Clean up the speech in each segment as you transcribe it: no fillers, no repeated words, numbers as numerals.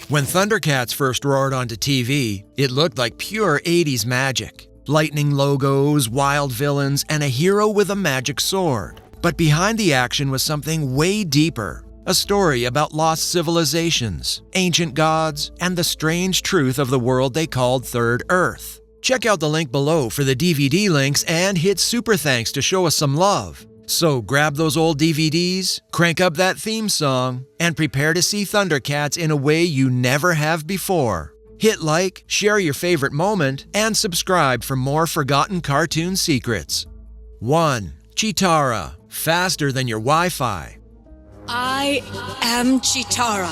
When ThunderCats first roared onto TV, it looked like pure 80s magic. Lightning logos, wild villains, and a hero with a magic sword. But behind the action was something way deeper. A story about lost civilizations, ancient gods, and the strange truth of the world they called Third Earth. Check out the link below for the DVD links and hit super thanks to show us some love. So grab those old DVDs, crank up that theme song, and prepare to see ThunderCats in a way you never have before. Hit like, share your favorite moment, and subscribe for more forgotten cartoon secrets. 1. Cheetara, faster than your Wi-Fi. I am Cheetara.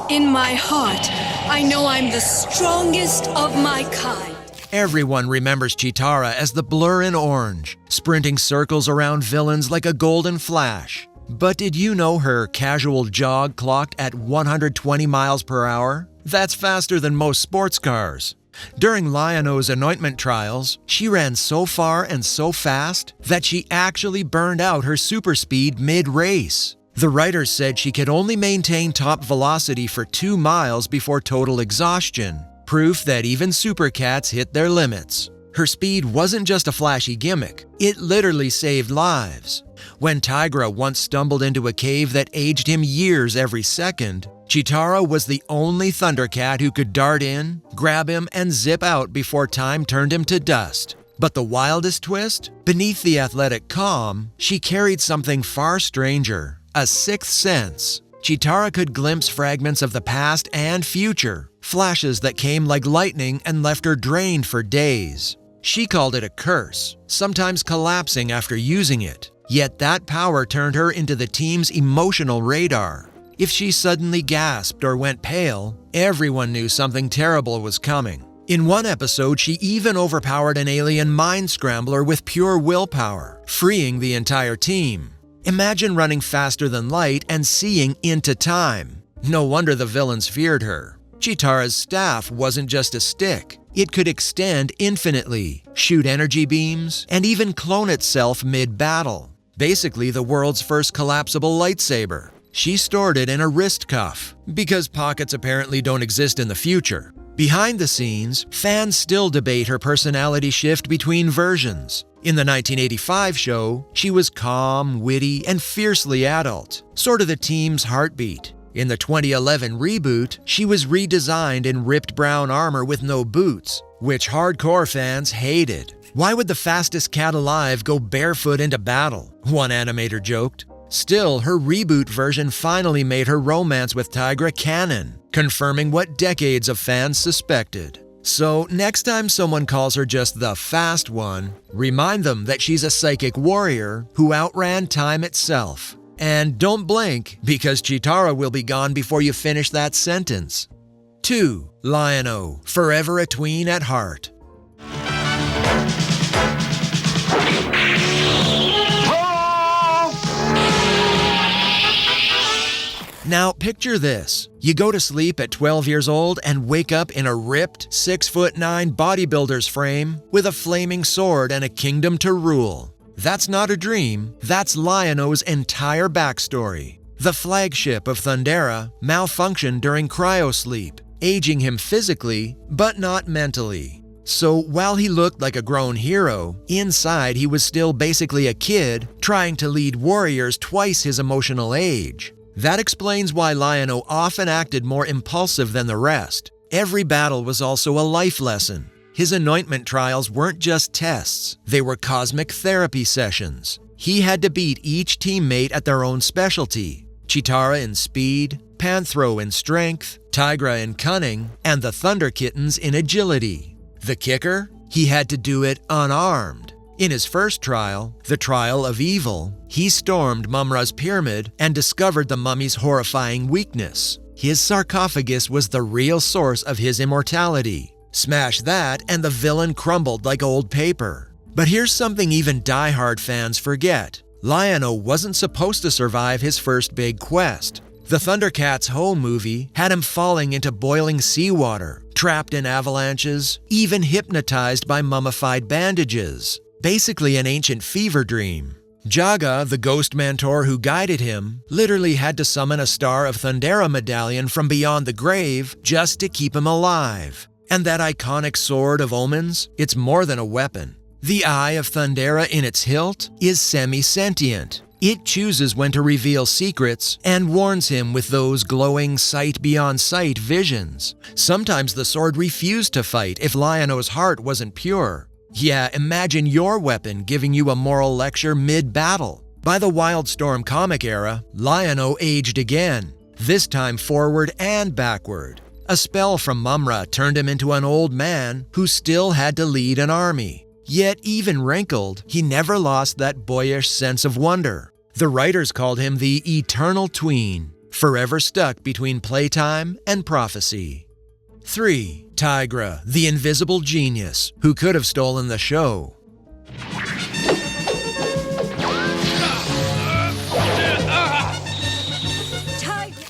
In my heart, I know I'm the strongest of my kind. Everyone remembers Cheetara as the blur in orange, sprinting circles around villains like a golden flash. But did you know her casual jog clocked at 120 miles per hour? That's faster than most sports cars. During Lion-O's anointment trials, she ran so far and so fast that she actually burned out her super speed mid-race. The writers said she could only maintain top velocity for 2 miles before total exhaustion, proof that even super cats hit their limits. Her speed wasn't just a flashy gimmick, it literally saved lives. When Tygra once stumbled into a cave that aged him years every second, Cheetara was the only ThunderCat who could dart in, grab him, and zip out before time turned him to dust. But the wildest twist? Beneath the athletic calm, she carried something far stranger, a sixth sense. Cheetara could glimpse fragments of the past and future, flashes that came like lightning and left her drained for days. She called it a curse, sometimes collapsing after using it. Yet that power turned her into the team's emotional radar. If she suddenly gasped or went pale, everyone knew something terrible was coming. In one episode, she even overpowered an alien mind scrambler with pure willpower, freeing the entire team. Imagine running faster than light and seeing into time. No wonder the villains feared her. Cheetara's staff wasn't just a stick. It could extend infinitely, shoot energy beams, and even clone itself mid-battle. Basically the world's first collapsible lightsaber. She stored it in a wrist cuff, because pockets apparently don't exist in the future. Behind the scenes, fans still debate her personality shift between versions. In the 1985 show, she was calm, witty, and fiercely adult, sort of the team's heartbeat. In the 2011 reboot, she was redesigned in ripped brown armor with no boots, which hardcore fans hated. Why would the fastest cat alive go barefoot into battle? One animator joked. Still, her reboot version finally made her romance with Tygra canon, confirming what decades of fans suspected. So next time someone calls her just the fast one, remind them that she's a psychic warrior who outran time itself. And don't blink, because Cheetara will be gone before you finish that sentence. 2. Lion-O, forever a tween at heart. Now picture this. You go to sleep at 12 years old and wake up in a ripped 6'9" bodybuilder's frame with a flaming sword and a kingdom to rule. That's not a dream, that's Lion-O's entire backstory. The flagship of Thundera malfunctioned during cryosleep, aging him physically, but not mentally. So while he looked like a grown hero, inside he was still basically a kid trying to lead warriors twice his emotional age. That explains why Lion-O often acted more impulsive than the rest. Every battle was also a life lesson. His anointment trials weren't just tests, they were cosmic therapy sessions. He had to beat each teammate at their own specialty. Cheetara in speed, Panthro in strength, Tygra in cunning, and the Thunder Kittens in agility. The kicker? He had to do it unarmed. In his first trial, the Trial of Evil, he stormed Mumra's pyramid and discovered the mummy's horrifying weakness. His sarcophagus was the real source of his immortality. Smash that and the villain crumbled like old paper. But here's something even die-hard fans forget. Lion-O wasn't supposed to survive his first big quest. The ThunderCats Ho movie had him falling into boiling seawater, trapped in avalanches, even hypnotized by mummified bandages. Basically an ancient fever dream. Jaga, the ghost mentor who guided him, literally had to summon a Star of Thundera medallion from beyond the grave just to keep him alive. And that iconic sword of Omens, it's more than a weapon. The Eye of Thundera in its hilt is semi-sentient. It chooses when to reveal secrets and warns him with those glowing sight beyond sight visions. Sometimes the sword refused to fight if Lion-O's heart wasn't pure. Yeah, imagine your weapon giving you a moral lecture mid-battle. By the Wildstorm comic era, Lion-O aged again, this time forward and backward. A spell from Mumra turned him into an old man who still had to lead an army. Yet even wrinkled, he never lost that boyish sense of wonder. The writers called him the Eternal Tween, forever stuck between playtime and prophecy. 3. Tygra, the invisible genius, who could have stolen the show.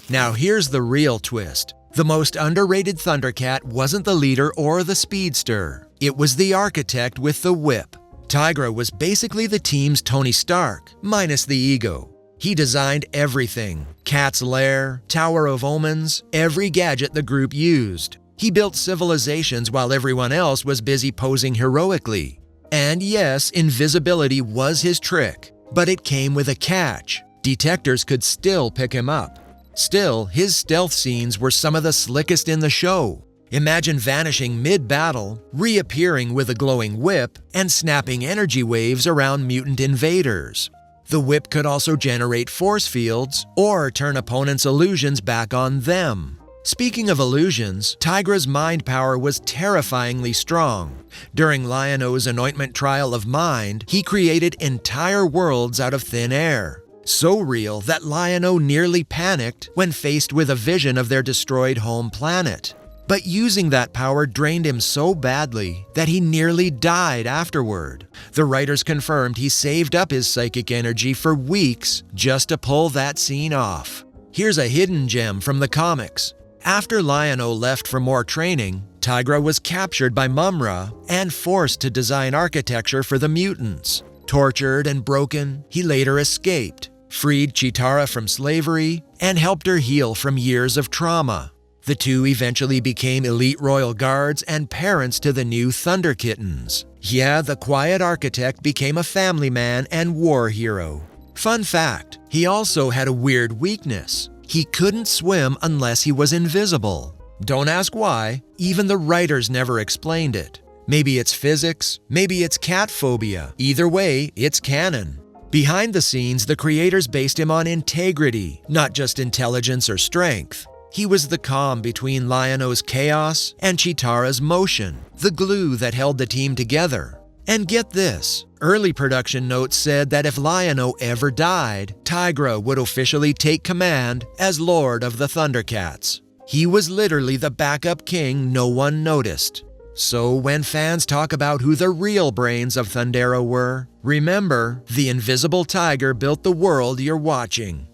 Now here's the real twist. The most underrated Thundercat wasn't the leader or the speedster. It was the architect with the whip. Tygra was basically the team's Tony Stark, minus the ego. He designed everything. Cat's Lair, Tower of Omens, every gadget the group used. He built civilizations while everyone else was busy posing heroically. And yes, invisibility was his trick, but it came with a catch. Detectors could still pick him up. Still, his stealth scenes were some of the slickest in the show. Imagine vanishing mid-battle, reappearing with a glowing whip, and snapping energy waves around mutant invaders. The whip could also generate force fields, or turn opponents' illusions back on them. Speaking of illusions, Tygra's mind power was terrifyingly strong. During Lion-O's anointment trial of mind, he created entire worlds out of thin air. So real that Lion-O nearly panicked when faced with a vision of their destroyed home planet. But using that power drained him so badly that he nearly died afterward. The writers confirmed he saved up his psychic energy for weeks just to pull that scene off. Here's a hidden gem from the comics. After Lion-O left for more training, Tygra was captured by Mumra and forced to design architecture for the mutants. Tortured and broken, he later escaped, freed Cheetara from slavery, and helped her heal from years of trauma. The two eventually became elite royal guards and parents to the new Thunder Kittens. Yeah, the quiet architect became a family man and war hero. Fun fact, he also had a weird weakness. He couldn't swim unless he was invisible. Don't ask why, even the writers never explained it. Maybe it's physics, maybe it's cat phobia. Either way, it's canon. Behind the scenes, the creators based him on integrity, not just intelligence or strength. He was the calm between Lion-O's chaos and Cheetara's motion, the glue that held the team together. And get this, early production notes said that if Lion-O ever died, Tygra would officially take command as Lord of the ThunderCats. He was literally the backup king no one noticed. So when fans talk about who the real brains of Thundera were, remember, the invisible tiger built the world you're watching.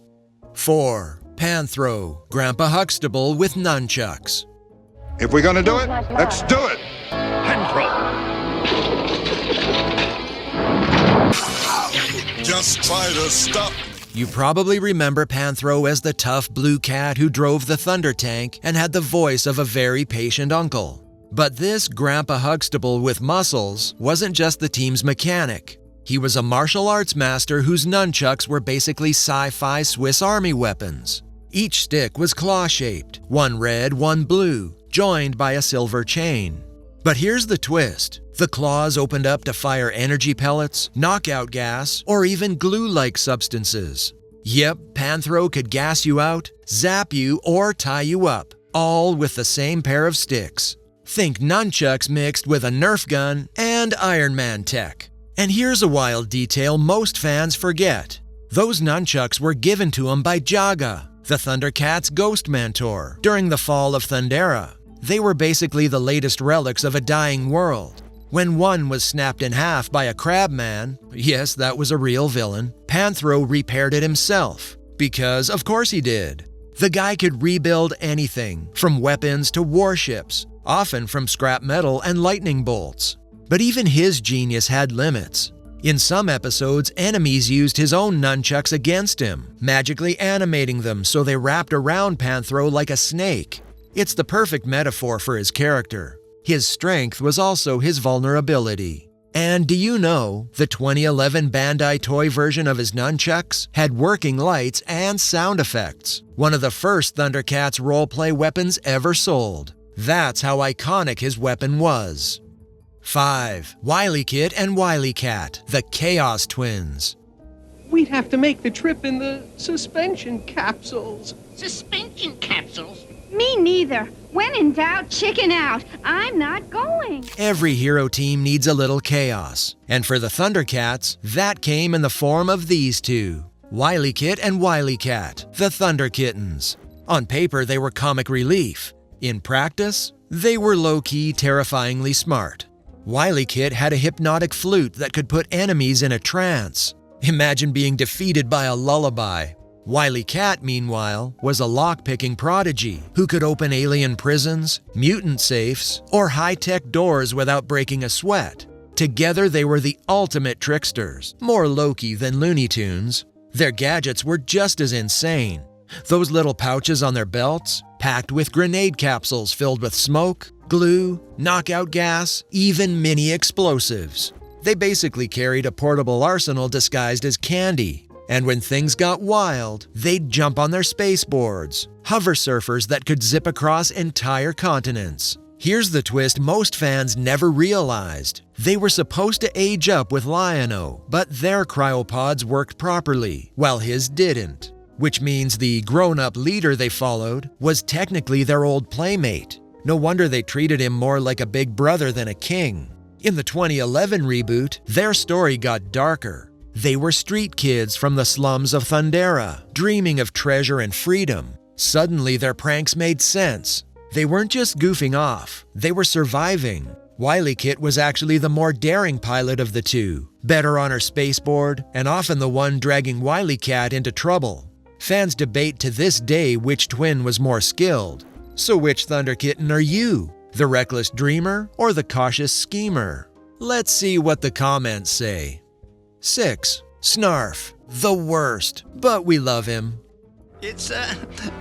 4. Panthro, Grandpa Huxtable with nunchucks. If we're gonna do it, let's do it! Panthro! Just try to stop. You probably remember Panthro as the tough blue cat who drove the Thunder Tank and had the voice of a very patient uncle. But this Grandpa Huxtable with muscles wasn't just the team's mechanic. He was a martial arts master whose nunchucks were basically sci-fi Swiss Army weapons. Each stick was claw-shaped, one red, one blue, joined by a silver chain. But here's the twist. The claws opened up to fire energy pellets, knockout gas, or even glue-like substances. Yep, Panthro could gas you out, zap you, or tie you up, all with the same pair of sticks. Think nunchucks mixed with a Nerf gun and Iron Man tech. And here's a wild detail most fans forget. Those nunchucks were given to him by Jaga, the ThunderCats' ghost mentor, during the fall of Thundera. They were basically the latest relics of a dying world. When one was snapped in half by a crabman, yes, that was a real villain, Panthro repaired it himself. Because of course he did. The guy could rebuild anything, from weapons to warships, often from scrap metal and lightning bolts. But even his genius had limits. In some episodes, enemies used his own nunchucks against him, magically animating them so they wrapped around Panthro like a snake. It's the perfect metaphor for his character. His strength was also his vulnerability. And do you know, the 2011 Bandai toy version of his nunchucks had working lights and sound effects, one of the first ThunderCats roleplay weapons ever sold. That's how iconic his weapon was. 5. WilyKit and WilyKat, the Chaos Twins. We'd have to make the trip in the suspension capsules. Suspension capsules? Me neither. When in doubt, chicken out. I'm not going. Every hero team needs a little chaos, and for the ThunderCats, that came in the form of these two, WilyKit and WilyKat, the Thunder Kittens. On paper, they were comic relief. In practice, they were low-key, terrifyingly smart. WilyKit had a hypnotic flute that could put enemies in a trance. Imagine being defeated by a lullaby. WilyKat, meanwhile, was a lock-picking prodigy who could open alien prisons, mutant safes, or high-tech doors without breaking a sweat. Together, they were the ultimate tricksters, more Loki than Looney Tunes. Their gadgets were just as insane. Those little pouches on their belts, packed with grenade capsules filled with smoke, glue, knockout gas, even mini explosives. They basically carried a portable arsenal disguised as candy. And when things got wild, they'd jump on their space-boards, hover surfers that could zip across entire continents. Here's the twist most fans never realized. They were supposed to age up with Lion-O, but their cryopods worked properly, while his didn't. Which means the grown-up leader they followed was technically their old playmate. No wonder they treated him more like a big brother than a king. In the 2011 reboot, their story got darker. They were street kids from the slums of Thundera, dreaming of treasure and freedom. Suddenly, their pranks made sense. They weren't just goofing off, they were surviving. WilyKit was actually the more daring pilot of the two, better on her spaceboard, and often the one dragging WilyKat into trouble. Fans debate to this day which twin was more skilled. So which Thunder Kitten are you? The reckless dreamer or the cautious schemer? Let's see what the comments say. 6. Snarf. The worst, but we love him. It's,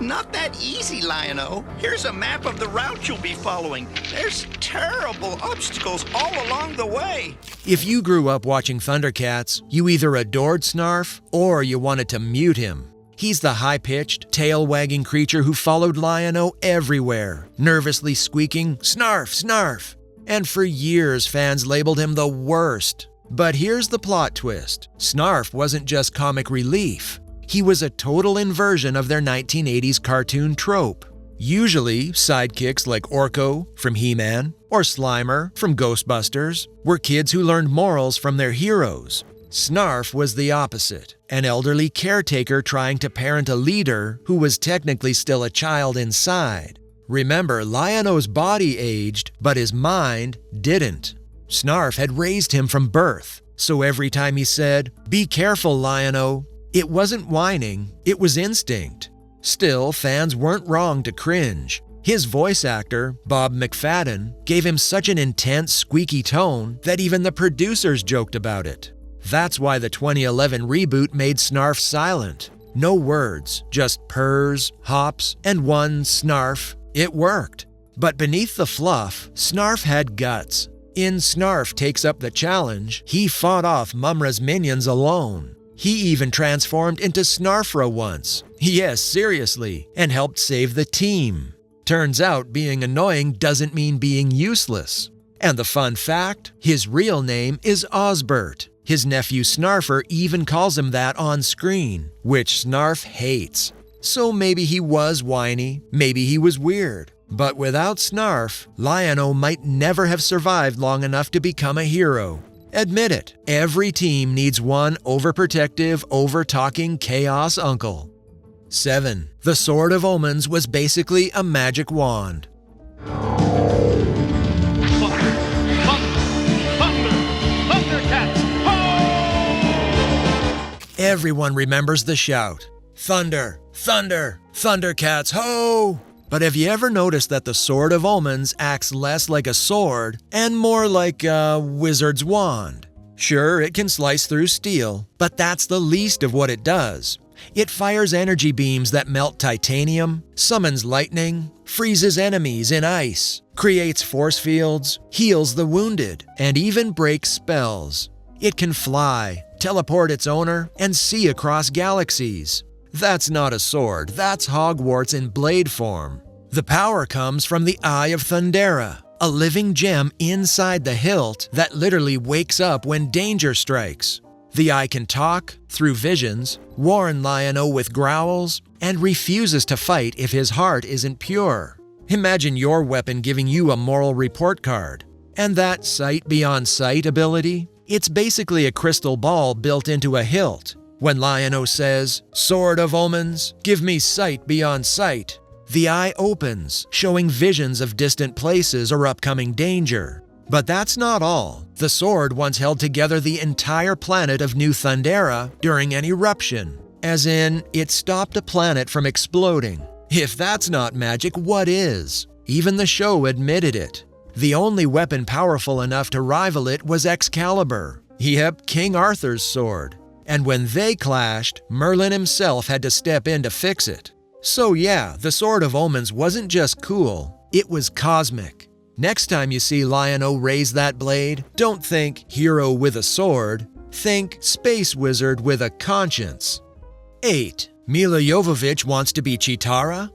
not that easy, Lion-O. Here's a map of the route you'll be following. There's terrible obstacles all along the way. If you grew up watching ThunderCats, you either adored Snarf or you wanted to mute him. He's the high-pitched, tail-wagging creature who followed Lion-O everywhere, nervously squeaking, "Snarf, Snarf!" And for years, fans labeled him the worst. But here's the plot twist. Snarf wasn't just comic relief. He was a total inversion of their 1980s cartoon trope. Usually, sidekicks like Orko from He-Man or Slimer from Ghostbusters were kids who learned morals from their heroes. Snarf was the opposite, an elderly caretaker trying to parent a leader who was technically still a child inside. Remember, Lion-O's body aged, but his mind didn't. Snarf had raised him from birth, so every time he said, "Be careful, Lion-O," it wasn't whining, it was instinct. Still, fans weren't wrong to cringe. His voice actor, Bob McFadden, gave him such an intense, squeaky tone that even the producers joked about it. That's why the 2011 reboot made Snarf silent. No words, just purrs, hops, and one snarf. It worked. But beneath the fluff, Snarf had guts. In Snarf Takes Up the Challenge, he fought off Mumra's minions alone. He even transformed into Snarfra once. Yes, seriously, and helped save the team. Turns out being annoying doesn't mean being useless. And the fun fact, his real name is Osbert. His nephew Snarfer even calls him that on screen, which Snarf hates. So maybe he was whiny, maybe he was weird. But without Snarf, Lion-O might never have survived long enough to become a hero. Admit it, every team needs one overprotective, over-talking chaos uncle. 7. The Sword of Omens was basically a magic wand. Everyone remembers the shout, "Thunder, thunder, ThunderCats, ho!" But have you ever noticed that the Sword of Omens acts less like a sword and more like a wizard's wand? Sure, it can slice through steel, but that's the least of what it does. It fires energy beams that melt titanium, summons lightning, freezes enemies in ice, creates force fields, heals the wounded, and even breaks spells. It can fly, teleport its owner, and see across galaxies. That's not a sword, that's Hogwarts in blade form. The power comes from the Eye of Thundera, a living gem inside the hilt that literally wakes up when danger strikes. The eye can talk, through visions, warn Lion-O with growls, and refuses to fight if his heart isn't pure. Imagine your weapon giving you a moral report card. And that sight beyond sight ability? It's basically a crystal ball built into a hilt. When Lion-O says, "Sword of Omens, give me sight beyond sight," the eye opens, showing visions of distant places or upcoming danger. But that's not all. The sword once held together the entire planet of New Thundera during an eruption. As in, it stopped a planet from exploding. If that's not magic, what is? Even the show admitted it. The only weapon powerful enough to rival it was Excalibur. Yep, King Arthur's sword. And when they clashed, Merlin himself had to step in to fix it. So yeah, the Sword of Omens wasn't just cool, it was cosmic. Next time you see Lion-O raise that blade, don't think hero with a sword, think space wizard with a conscience. 8. Milla Jovovich wants to be Cheetara?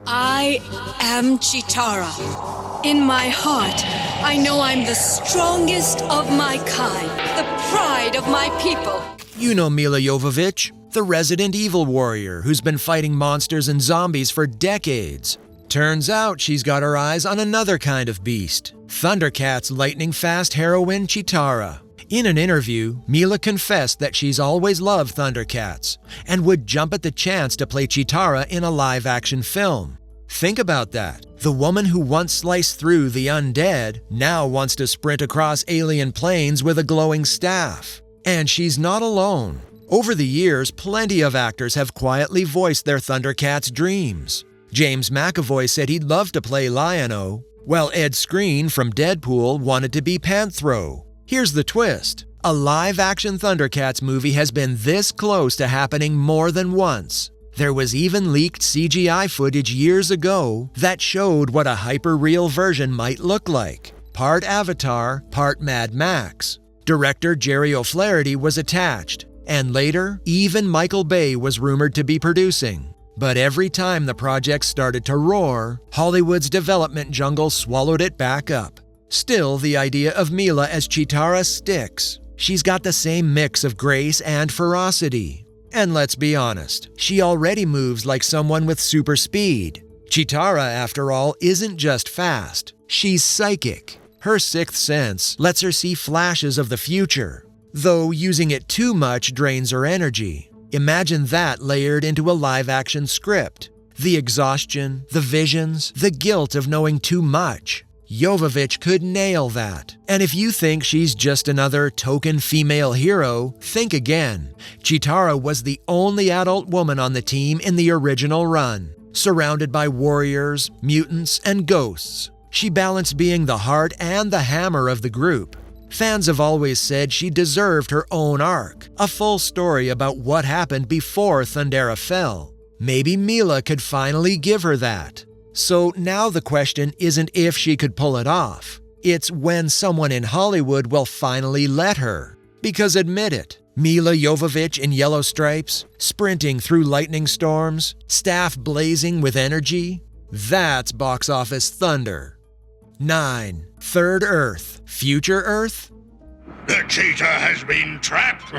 I am Cheetara. In my heart, I know I'm the strongest of my kind, the pride of my people. You know Milla Jovovich, the resident evil warrior who's been fighting monsters and zombies for decades. Turns out she's got her eyes on another kind of beast, ThunderCats' lightning-fast heroine Cheetara. In an interview, Milla confessed that she's always loved ThunderCats and would jump at the chance to play Cheetara in a live-action film. Think about that. The woman who once sliced through the undead now wants to sprint across alien planes with a glowing staff. And she's not alone. Over the years, plenty of actors have quietly voiced their ThunderCats dreams. James McAvoy said he'd love to play Lion-O, while Ed Skrein from Deadpool wanted to be Panthro. Here's the twist. A live-action ThunderCats movie has been this close to happening more than once. There was even leaked CGI footage years ago that showed what a hyper-real version might look like. Part Avatar, part Mad Max. Director Jerry O'Flaherty was attached, and later, even Michael Bay was rumored to be producing. But every time the project started to roar, Hollywood's development jungle swallowed it back up. Still, the idea of Milla as Cheetara sticks. She's got the same mix of grace and ferocity. And let's be honest, she already moves like someone with super speed. Cheetara, after all, isn't just fast, she's psychic. Her sixth sense lets her see flashes of the future, though using it too much drains her energy. Imagine that layered into a live-action script. The exhaustion, the visions, the guilt of knowing too much. Jovovich could nail that. And if you think she's just another token female hero, think again. Cheetara was the only adult woman on the team in the original run, surrounded by warriors, mutants, and ghosts. She balanced being the heart and the hammer of the group. Fans have always said she deserved her own arc, a full story about what happened before Thundera fell. Maybe Milla could finally give her that. So now the question isn't if she could pull it off. It's when someone in Hollywood will finally let her. Because admit it, Milla Jovovich in yellow stripes, sprinting through lightning storms, staff blazing with energy, that's box office thunder. 9. Third Earth. Future Earth? The cheetah has been trapped.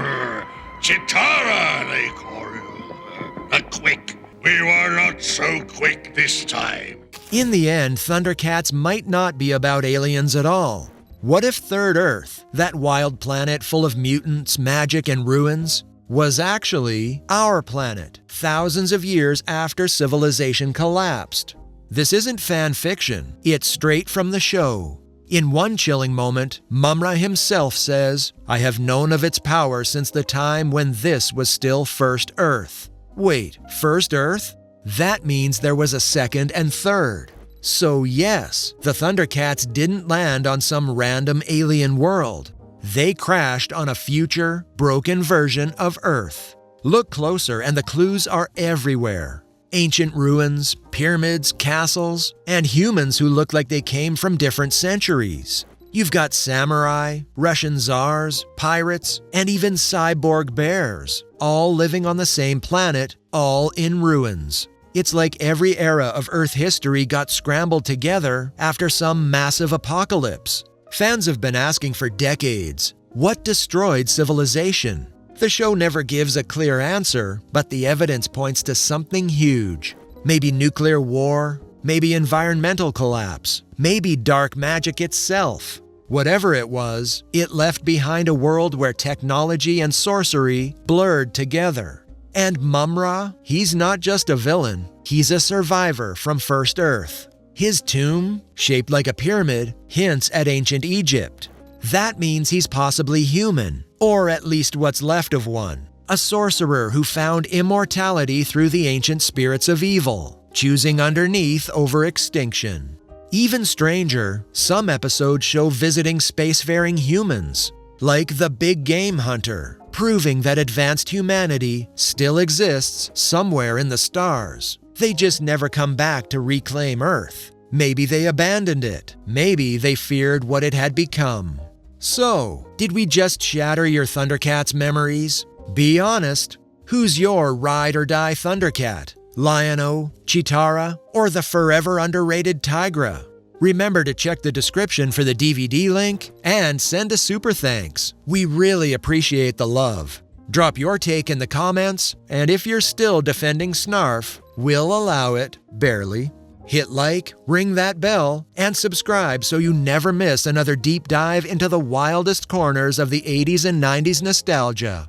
Cheetara, they call you. Quick. We were not so quick this time. In the end, ThunderCats might not be about aliens at all. What if Third Earth, that wild planet full of mutants, magic, and ruins, was actually our planet, thousands of years after civilization collapsed? This isn't fan fiction, it's straight from the show. In one chilling moment, Mumra himself says, "I have known of its power since the time when this was still First Earth." Wait, First Earth? That means there was a second and third. So yes, the ThunderCats didn't land on some random alien world. They crashed on a future, broken version of Earth. Look closer and the clues are everywhere. Ancient ruins, pyramids, castles, and humans who look like they came from different centuries. You've got samurai, Russian czars, pirates, and even cyborg bears, all living on the same planet, all in ruins. It's like every era of Earth history got scrambled together after some massive apocalypse. Fans have been asking for decades, what destroyed civilization? The show never gives a clear answer, but the evidence points to something huge. Maybe nuclear war, maybe environmental collapse, maybe dark magic itself. Whatever it was, it left behind a world where technology and sorcery blurred together. And Mumra, he's not just a villain, he's a survivor from First Earth. His tomb, shaped like a pyramid, hints at ancient Egypt. That means he's possibly human, or at least what's left of one. A sorcerer who found immortality through the ancient spirits of evil, choosing underneath over extinction. Even stranger, some episodes show visiting spacefaring humans, like the Big Game Hunter, proving that advanced humanity still exists somewhere in the stars. They just never come back to reclaim Earth. Maybe they abandoned it. Maybe they feared what it had become. So, did we just shatter your ThunderCats memories? Be honest. Who's your ride or die ThunderCat? Lion-O, Cheetara, or the forever underrated Tygra? Remember to check the description for the DVD link and send a super thanks. We really appreciate the love. Drop your take in the comments, and if you're still defending Snarf, we'll allow it, barely. Hit like, ring that bell, and subscribe so you never miss another deep dive into the wildest corners of the 80s and 90s nostalgia.